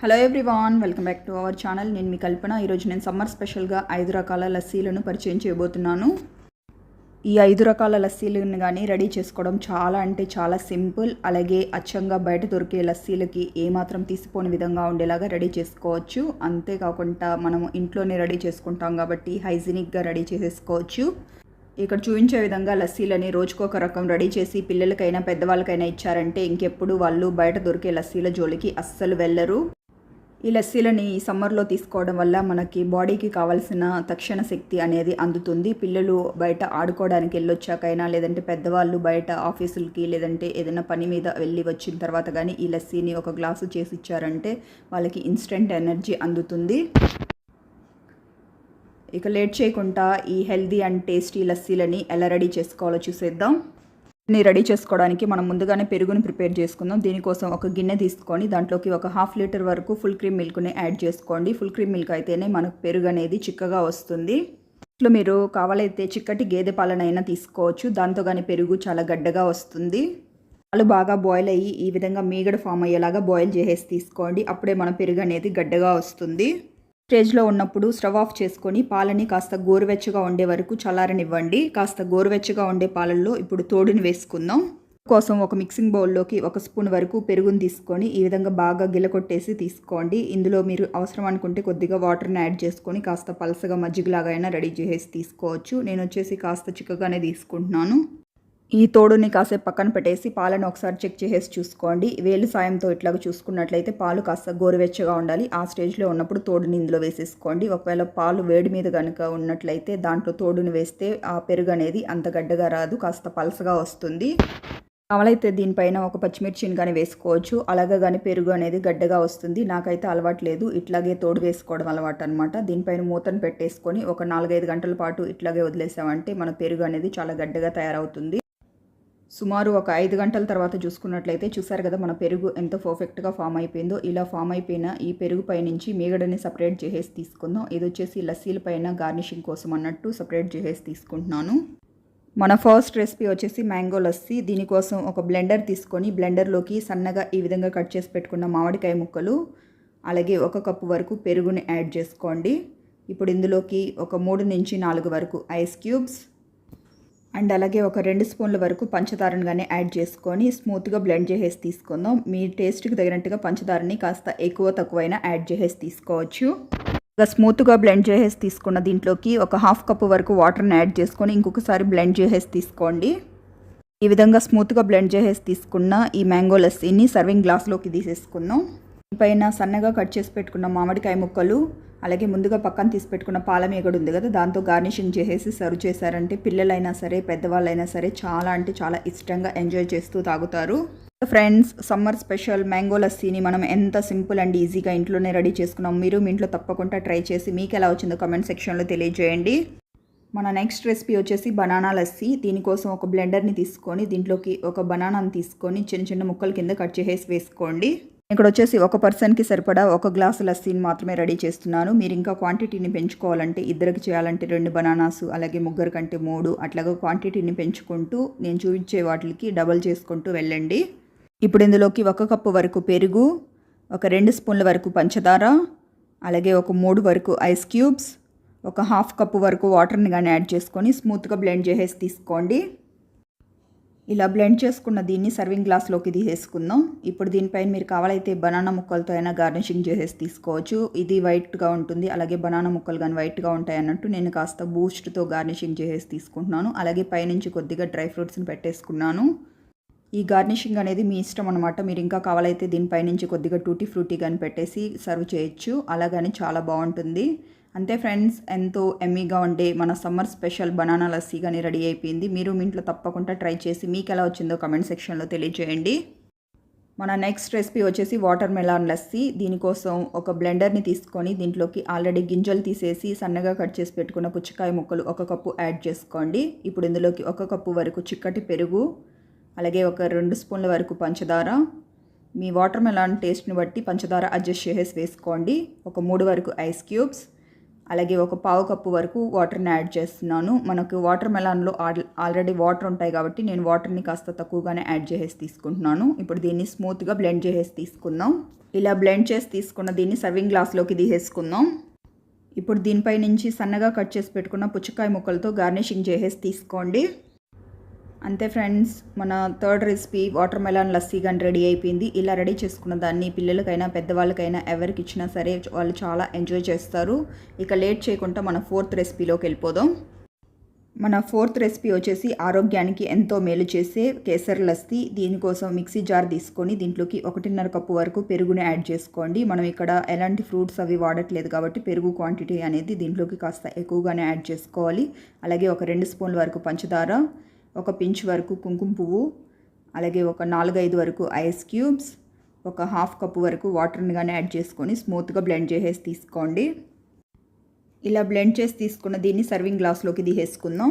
Hello everyone, welcome back to our channel. నేను మీ కల్పన. ఈరోజు నేను సమ్మర్ స్పెషల్గా 5 రకాల లస్సీలను పరిచయం చేయబోతున్నాను. ఈ 5 రకాల లస్సీలను కానీ రెడీ చేసుకోవడం చాలా అంటే చాలా సింపుల్. అలాగే అచ్చంగా బయట దొరికే లస్సీలకి ఏమాత్రం తీసిపోని విధంగా ఉండేలాగా రెడీ చేసుకోవచ్చు. అంతేకాకుండా మనము ఇంట్లోనే రెడీ చేసుకుంటాం కాబట్టి హైజీనిక్గా రెడీ చేసేసుకోవచ్చు. ఇక్కడ చూపించే విధంగా లస్సీలని రోజుకొక రకం రెడీ చేసి పిల్లలకైనా పెద్దవాళ్ళకైనా ఇచ్చారంటే ఇంకెప్పుడు వాళ్ళు బయట దొరికే లస్సీల జోలికి అస్సలు వెళ్ళరు. ఈ లస్సీలని ఈ సమ్మర్లో తీసుకోవడం వల్ల మనకి బాడీకి కావాల్సిన తక్షణ శక్తి అనేది అందుతుంది. పిల్లలు బయట ఆడుకోవడానికి వెళ్ళొచ్చాకైనా, లేదంటే పెద్దవాళ్ళు బయట ఆఫీసులకి లేదంటే ఏదైనా పని మీద వెళ్ళి వచ్చిన తర్వాత కానీ ఈ లస్సీని ఒక గ్లాసు చేసి ఇచ్చారంటే వాళ్ళకి ఇన్స్టెంట్ ఎనర్జీ అందుతుంది. ఇక లేట్ చేయకుండా ఈ హెల్దీ అండ్ టేస్టీ లస్సీలని ఎలా రెడీ చేసుకోవాలో చూసేద్దాం. రెడీ చేసుకోవడానికి మనం ముందుగానే పెరుగుని ప్రిపేర్ చేసుకుందాం. దీనికోసం ఒక గిన్నె తీసుకొని దాంట్లోకి ఒక 1/2 లీటర్ వరకు ఫుల్ క్రీమ్ మిల్క్ని యాడ్ చేసుకోండి. ఫుల్ క్రీమ్ మిల్క్ అయితేనే మనకు పెరుగు అనేది చిక్కగా వస్తుంది. ఇట్లా మీరు కావాలైతే చిక్కటి గేదె పాలనైనా తీసుకోవచ్చు. దాంతో కానీ పెరుగు చాలా గడ్డగా వస్తుంది. పాలు బాగా బాయిల్ అయ్యి ఈ విధంగా మీగడ ఫామ్ అయ్యేలాగా బాయిల్ చేసేసి తీసుకోండి. అప్పుడే మన పెరుగు అనేది గడ్డగా వస్తుంది. స్టేజ్లో ఉన్నప్పుడు స్టవ్ ఆఫ్ చేసుకొని పాలని కాస్త గోరువెచ్చగా ఉండే వరకు చల్లారనివ్వండి. కాస్త గోరువెచ్చగా ఉండే పాలల్లో ఇప్పుడు తోడుని వేసుకుందాం. కోసం ఒక మిక్సింగ్ బౌల్లోకి 1 స్పూన్ వరకు పెరుగుని తీసుకొని ఈ విధంగా బాగా గిలకొట్టేసి తీసుకోండి. ఇందులో మీరు అవసరం అనుకుంటే కొద్దిగా వాటర్ని యాడ్ చేసుకొని కాస్త పలసగా మజ్జిగలాగా అయినా రెడీ చేసి తీసుకోవచ్చు. నేను వచ్చేసి కాస్త చిక్కగానే తీసుకుంటున్నాను. ఈ తోడుని కాసేపు పక్కన పెట్టేసి పాలను ఒకసారి చెక్ చేసేసి చూసుకోండి. వేలు సాయంతో ఇట్లాగా చూసుకున్నట్లయితే పాలు కాస్త గోరువెచ్చగా ఉండాలి. ఆ స్టేజ్లో ఉన్నప్పుడు తోడుని ఇందులో వేసేసుకోండి. ఒకవేళ పాలు వేడి మీద కనుక ఉన్నట్లయితే దాంట్లో తోడుని వేస్తే ఆ పెరుగు అనేది అంత గడ్డగా రాదు, కాస్త పలసగా వస్తుంది. కావాలైతే దీనిపైన ఒక పచ్చిమిర్చిని కానీ వేసుకోవచ్చు. అలాగే కానీ పెరుగు అనేది గడ్డగా వస్తుంది. నాకైతే అలవాటు లేదు, ఇట్లాగే తోడు వేసుకోవడం అలవాటు అనమాట. దీనిపైన మూతను పెట్టేసుకొని ఒక 4-5 గంటల పాటు ఇట్లాగే వదిలేసామంటే మన పెరుగు అనేది చాలా గడ్డగా తయారవుతుంది. సుమారు ఒక 5 గంటల తర్వాత చూసుకున్నట్లయితే చూసారు కదా మన పెరుగు ఎంత పర్ఫెక్ట్గా ఫామ్ అయిపోయిందో. ఇలా ఫామ్ అయిపోయిన ఈ పెరుగు పై నుంచి మీగడని సపరేట్ చేసేసి తీసుకుందాం. ఇది వచ్చేసి లస్సీల పైన గార్నిషింగ్ కోసం అన్నట్టు సపరేట్ చేసేసి తీసుకుంటున్నాను. మన ఫస్ట్ రెసిపీ వచ్చేసి మ్యాంగో లస్సీ. దీనికోసం ఒక బ్లెండర్ తీసుకొని బ్లెండర్లోకి సన్నగా ఈ విధంగా కట్ చేసి పెట్టుకున్న మామిడికాయ ముక్కలు, అలాగే 1 కప్పు వరకు పెరుగుని యాడ్ చేసుకోండి. ఇప్పుడు ఇందులోకి ఒక 3 నుంచి 4 వరకు ఐస్ క్యూబ్స్ అండ్ అలాగే ఒక 2 స్పూన్ల వరకు పంచదారను కానీ యాడ్ చేసుకొని స్మూత్గా బ్లెండ్ చేసేసి తీసుకుందాం. మీ టేస్ట్కి తగినట్టుగా పంచదారని కాస్త ఎక్కువ తక్కువైనా యాడ్ చేసేసి తీసుకోవచ్చు. ఇక స్మూత్గా బ్లెండ్ చేసేసి తీసుకున్న దీంట్లోకి ఒక 1/2 కప్పు వరకు వాటర్ని యాడ్ చేసుకొని ఇంకొకసారి బ్లెండ్ చేసేసి తీసుకోండి. ఈ విధంగా స్మూత్గా బ్లెండ్ చేసేసి తీసుకున్న ఈ మ్యాంగో లస్సీని సర్వింగ్ గ్లాస్లోకి తీసేసుకుందాం. పైన సన్నగా కట్ చేసి పెట్టుకున్న మామిడికాయ ముక్కలు, అలాగే ముందుగా పక్కన తీసి పెట్టుకున్న పాలమీగడ ఉంది కదా, దాంతో గార్నిషింగ్ చేసేసి సర్వ్ చేశారంటే పిల్లలైనా సరే పెద్దవాళ్ళైనా సరే చాలా అంటే చాలా ఇష్టంగా ఎంజాయ్ చేస్తూ తాగుతారు. ఫ్రెండ్స్, సమ్మర్ స్పెషల్ మ్యాంగో లస్సీని మనం ఎంత సింపుల్ అండ్ ఈజీగా ఇంట్లోనే రెడీ చేసుకున్నాం. మీరు మీ ఇంట్లో తప్పకుండా ట్రై చేసి మీకు ఎలా వచ్చిందో కామెంట్ సెక్షన్లో తెలియజేయండి. మన నెక్స్ట్ రెసిపీ వచ్చేసి బనానా లస్సీ. దీనికోసం ఒక బ్లెండర్ని తీసుకొని దీంట్లోకి ఒక బనానాని తీసుకొని చిన్న చిన్న ముక్కల కింద కట్ చేసేసి వేసుకోండి. ఇక్కడ వచ్చేసి ఒక పర్సన్కి సరిపడా 1 గ్లాసు లస్సీని మాత్రమే రెడీ చేస్తున్నాను. మీరు ఇంకా క్వాంటిటీని పెంచుకోవాలంటే, ఇద్దరికి చేయాలంటే 2 బనానాసు, అలాగే ముగ్గురు కంటే 3, అట్లాగా క్వాంటిటీని పెంచుకుంటూ నేను చూపించే వాటికి డబల్ చేసుకుంటూ వెళ్ళండి. ఇప్పుడు ఇందులోకి 1 కప్పు వరకు పెరుగు, ఒక 2 స్పూన్ల వరకు పంచదార, అలాగే ఒక 3 వరకు ఐస్ క్యూబ్స్, ఒక 1/2 కప్పు వరకు వాటర్ని కానీ యాడ్ చేసుకొని స్మూత్గా బ్లెండ్ చేసేసి తీసుకోండి. ఇలా బ్లెండ్ చేసుకున్న దీన్ని సర్వింగ్ గ్లాస్లోకి తీసేసుకుందాం. ఇప్పుడు దీనిపైన మీరు కావాలైతే బనానా ముక్కలతో అయినా గార్నిషింగ్ చేసేసి తీసుకోవచ్చు. ఇది వైట్గా ఉంటుంది, అలాగే బనానా ముక్కలు కానీ వైట్గా ఉంటాయి అన్నట్టు నేను కాస్త బూస్ట్తో గార్నిషింగ్ చేసేసి తీసుకుంటున్నాను. అలాగే పైనుంచి కొద్దిగా డ్రై ఫ్రూట్స్ని పెట్టేసుకున్నాను. ఈ గార్నిషింగ్ అనేది మీ ఇష్టం అనమాట. మీరు ఇంకా కావాలైతే దీనిపైనుంచి కొద్దిగా టూటీ ఫ్రూటీ కానీ పెట్టేసి సర్వ్ చేయొచ్చు. అలాగని చాలా బాగుంటుంది. అంతే ఫ్రెండ్స్, ఎంతో ఎమ్మీగా ఉండే మన సమ్మర్ స్పెషల్ బనానా లస్సీ కానీ రెడీ అయిపోయింది. మీరు మీ ఇంట్లో తప్పకుండా ట్రై చేసి మీకు ఎలా వచ్చిందో కామెంట్ సెక్షన్లో తెలియజేయండి. మన నెక్స్ట్ రెసిపీ వచ్చేసి వాటర్ మెలాన్ లస్సీ. దీనికోసం ఒక బ్లెండర్ని తీసుకొని దీంట్లోకి ఆల్రెడీ గింజలు తీసేసి సన్నగా కట్ చేసి పెట్టుకున్న పుచ్చకాయ ముక్కలు 1 కప్పు యాడ్ చేసుకోండి. ఇప్పుడు ఇందులోకి 1 కప్పు వరకు చిక్కటి పెరుగు, అలాగే ఒక 2 స్పూన్ల వరకు పంచదార, మీ వాటర్ మెలాన్ టేస్ట్ని బట్టి పంచదార అడ్జస్ట్ చేసేసి వేసుకోండి. ఒక 3 వరకు ఐస్ క్యూబ్స్, అలాగే ఒక 1/2 కప్పు వరకు వాటర్ని యాడ్ చేస్తున్నాను. మనకు వాటర్ మెలాన్లో ఆల్రెడీ వాటర్ ఉంటాయి కాబట్టి నేను వాటర్ని కాస్త తక్కువగానే యాడ్ చేసేసి తీసుకుంటున్నాను. ఇప్పుడు దీన్ని స్మూత్గా బ్లెండ్ చేసేసి తీసుకుందాం. ఇలా బ్లెండ్ చేసి తీసుకున్న దీన్ని సర్వింగ్ గ్లాస్లోకి తీసేసుకుందాం. ఇప్పుడు దీనిపై నుంచి సన్నగా కట్ చేసి పెట్టుకున్న పుచ్చకాయ ముక్కలతో గార్నిషింగ్ చేసేసి తీసుకోండి. అంతే ఫ్రెండ్స్, మన third recipe water melon lassi కానీ రెడీ అయిపోయింది. ఇలా రెడీ చేసుకున్న దాన్ని పిల్లలకైనా పెద్దవాళ్ళకైనా ఎవరికి ఇచ్చినా సరే వాళ్ళు చాలా ఎంజాయ్ చేస్తారు. ఇక లేట్ చేయకుండా మన ఫోర్త్ రెసిపీలోకి వెళ్ళిపోదాం. మన ఫోర్త్ రెసిపీ వచ్చేసి ఆరోగ్యానికి ఎంతో మేలు చేసే కేసర్ లస్సీ. దీనికోసం మిక్సీ జార్ తీసుకొని దీంట్లోకి 1.5 కప్పు వరకు పెరుగుని యాడ్ చేసుకోండి. మనం ఇక్కడ ఎలాంటి ఫ్రూట్స్ అవి వాడట్లేదు కాబట్టి పెరుగు క్వాంటిటీ అనేది దీంట్లోకి కాస్త ఎక్కువగానే యాడ్ చేసుకోవాలి. అలాగే ఒక 2 స్పూన్ల వరకు పంచదార, ఒక పించ్ వరకు కుంకుమ పువ్వు, అలాగే ఒక 4-5 వరకు ఐస్ క్యూబ్స్, ఒక 1/2 కప్పు వరకు వాటర్ని కానీ యాడ్ చేసుకొని స్మూత్గా బ్లెండ్ చేసేసి తీసుకోండి. ఇలా బ్లెండ్ చేసి తీసుకున్న దీన్ని సర్వింగ్ గ్లాస్లోకి తీసేసుకుందాం.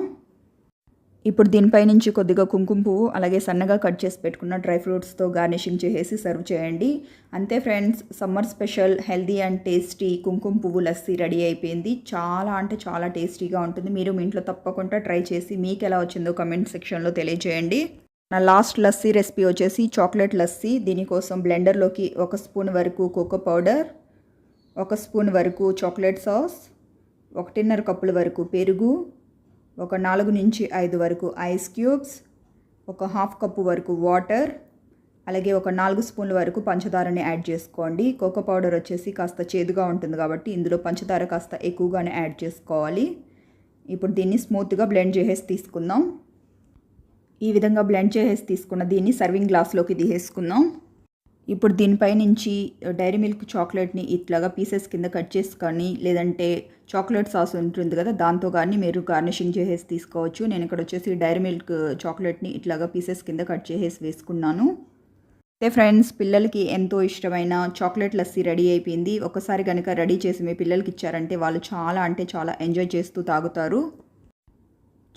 ఇప్పుడు దీనిపై నుంచి కొద్దిగా కుంకుమ పువ్వు అలాగే సన్నగా కట్ చేసి పెట్టుకున్న డ్రై ఫ్రూట్స్తో గార్నిషింగ్ చేసేసి సర్వ్ చేయండి. అంతే friends, summer special healthy and tasty కుంకుమ పువ్వు లస్సీ రెడీ అయిపోయింది. చాలా అంటే చాలా టేస్టీగా ఉంటుంది. మీరు మీ ఇంట్లో తప్పకుండా ట్రై చేసి మీకు ఎలా వచ్చిందో కమెంట్ సెక్షన్లో తెలియజేయండి. నా లాస్ట్ లస్సీ రెసిపీ వచ్చేసి చాక్లెట్ లస్సీ. దీనికోసం బ్లెండర్లోకి 1 స్పూన్ వరకు కోకో పౌడర్, 1 స్పూన్ వరకు చాక్లెట్ సాస్, 1.5 కప్పుల వరకు పెరుగు, ఒక 4 నుంచి 5 వరకు ఐస్ క్యూబ్స్, ఒక 1/2 కప్పు వరకు వాటర్, అలాగే ఒక 4 స్పూన్ల వరకు పంచదారని యాడ్ చేసుకోండి. కోకో పౌడర్ వచ్చేసి కాస్త చేదుగా ఉంటుంది కాబట్టి ఇందులో పంచదార కాస్త ఎక్కువగానే యాడ్ చేసుకోవాలి. ఇప్పుడు దీన్ని స్మూత్గా బ్లెండ్ చేసేసి తీసుకుందాం. ఈ విధంగా బ్లెండ్ చేసేసి తీసుకున్న దీన్ని సర్వింగ్ గ్లాస్లోకి తీసేసుకుందాం. ఇప్పుడు దీనిపై నుంచి డైరీ మిల్క్ చాక్లెట్ని ఇట్లాగా పీసెస్ కింద కట్ చేసుకొని లేదంటే చాక్లెట్ సాస్ ఉంటుంది కదా దాంతో కానీ మీరు గార్నిషింగ్ చేసేసి తీసుకోవచ్చు. నేను ఇక్కడ వచ్చేసి డైరీ మిల్క్ చాక్లెట్ని ఇట్లాగా పీసెస్ కింద కట్ చేసేసి వేసుకున్నాను. అయితే ఫ్రెండ్స్, పిల్లలకి ఎంతో ఇష్టమైన చాక్లెట్ లస్సీ రెడీ అయిపోయింది. ఒకసారి కనుక రెడీ చేసి మీ పిల్లలకి ఇచ్చారంటే వాళ్ళు చాలా అంటే చాలా ఎంజాయ్ చేస్తూ తాగుతారు.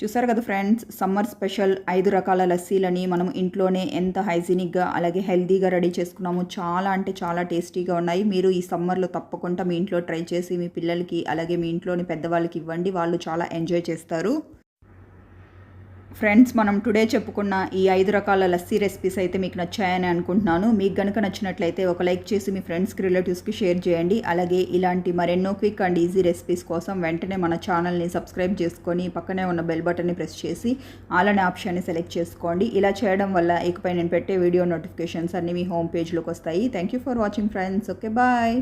చూసారు కదా ఫ్రెండ్స్, సమ్మర్ స్పెషల్ 5 రకాల లస్సీలని మనం ఇంట్లోనే ఎంత హైజీనిక్గా అలాగే హెల్తీగా రెడీ చేసుకున్నాము. చాలా అంటే చాలా టేస్టీగా ఉన్నాయి. మీరు ఈ సమ్మర్లో తప్పకుండా మీ ఇంట్లో ట్రై చేసి మీ పిల్లలకి అలాగే మీ ఇంట్లోని పెద్దవాళ్ళకి ఇవ్వండి. వాళ్ళు చాలా ఎంజాయ్ చేస్తారు. ఫ్రెండ్స్, మనం టుడే చెప్పుకున్న ఈ 5 రకాల లస్సీ రెసిపీస్ అయితే మీకు నచ్చాయని అనుకుంటున్నాను. మీకు కనుక నచ్చినట్లయితే ఒక లైక్ చేసి మీ ఫ్రెండ్స్కి రిలేటివ్స్కి షేర్ చేయండి. అలాగే ఇలాంటి మరెన్నో క్విక్ అండ్ ఈజీ రెసిపీస్ కోసం వెంటనే మన ఛానల్ని సబ్స్క్రైబ్ చేసుకొని పక్కనే ఉన్న బెల్ బటన్ని ప్రెస్ చేసి ఆల్ అనే ఆప్షన్ని సెలెక్ట్ చేసుకోండి. ఇలా చేయడం వల్ల ఇకపై నేను పెట్టే వీడియో నోటిఫికేషన్స్ అన్నీ మీ హోమ్ పేజ్లోకి వస్తాయి. Thank you for watching friends. Okay, bye.